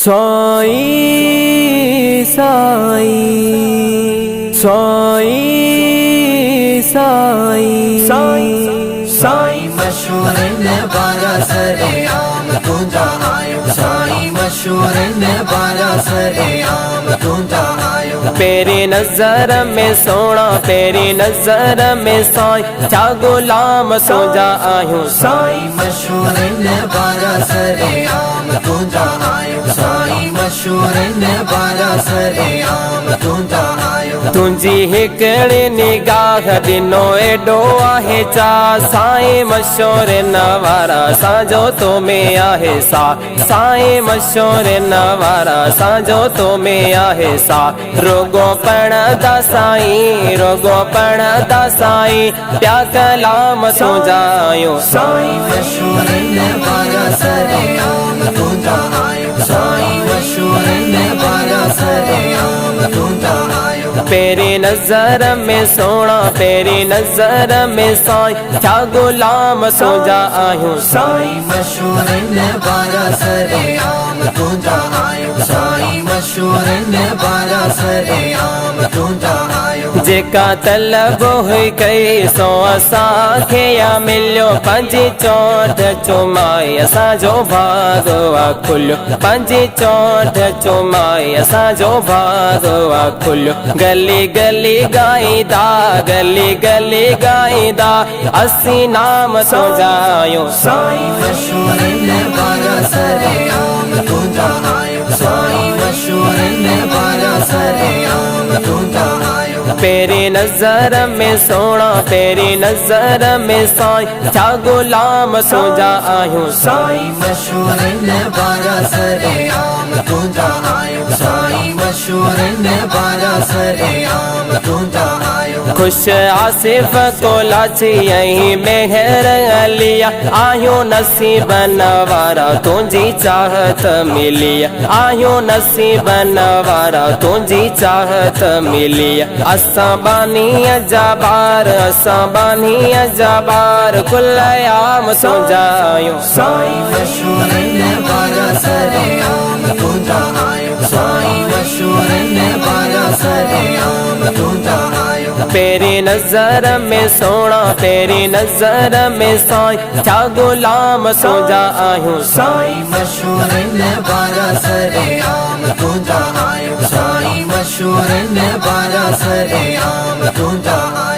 साईं साईं साईं साईं साईं साईं मशहूर ने बारा सरे आम तुंजा आयो। साईं मशहूर ने बारा सरे आम तुंजा आयो। तेरी नजर में सोना, तेरी नजर में साईं छा गुलाम तुंजा आयूं। साईं मशहूर ने बारा सरे आम तुंजा आयो। साईं मशहूर ने बारा सरे आम तुंजा आयो। तुंजी हिकड़ी निगाह दिनो एडो आहे चा। साईं मशहूर नवारा साजो तो में आहे सा। साईं मशहूर नवारा साजो तो में आहे सा। रोगो पणदा साईं, रोगो पणदा साईं प्या कलाम सुजायो। साईं मशहूर ने बारा सरे आम तुंजा आयो। साईं मशहूर ने बारा सरे आम तुंजा आयो। तेरी नजर में सोना, तेरी नजर में साईं छा गुलाम सुजा आयूं। साईं मशहूर ने बारा सरे आम तुंजा आयो। साईं मशहूर ने बारा सरे आम तुंजा आयो। जेका तलब हुई कई सो असांखे या मिलियो। पंजी चोट चुमाई असांजो भाॻ आ खुलियो। पंजी चोट चुमाई असांजो भाॻ आ खुलियो। गली गली गाईंदा, गली गली गाईंदा असी नाम सुजायो। साईं मशहूर ने बारा सरे आम तुंजा आयो। साईं मशहूर ने बारा सरे आम तुंजा आयो। तेरी नजर में सोना, तेरी नजर में साईं छा गुलाम सुजा आयूं। साईं मशहूर ने बारा सरे आम तुंजा आयो। साईं मशहूर ने बारा सरे आम तुंजा आयो। खुश आसिफ को लाची यही मेहर अलिया। आयो नसीब नवारा तुंजी चाहत मिलिया। आयो नसीब नवारा तुंजी चाहत मिलिया। असां बानी अजाबार, असां बानी अजाबार कुलयाम सुजायो। साईं मशहूर ने बारा सरे आम तुंजा आयो। साईं मशहूर ने बारा सरे आम तुंजा आयो। तेरी नजर में सोना, तेरी नजर में साईं छा गुलाम सुजा आयूं। साईं मशहूर ने बारा सरे आम तुंजा आयो। साईं मशहूर ने बारा सरे आम तुंजा आयो।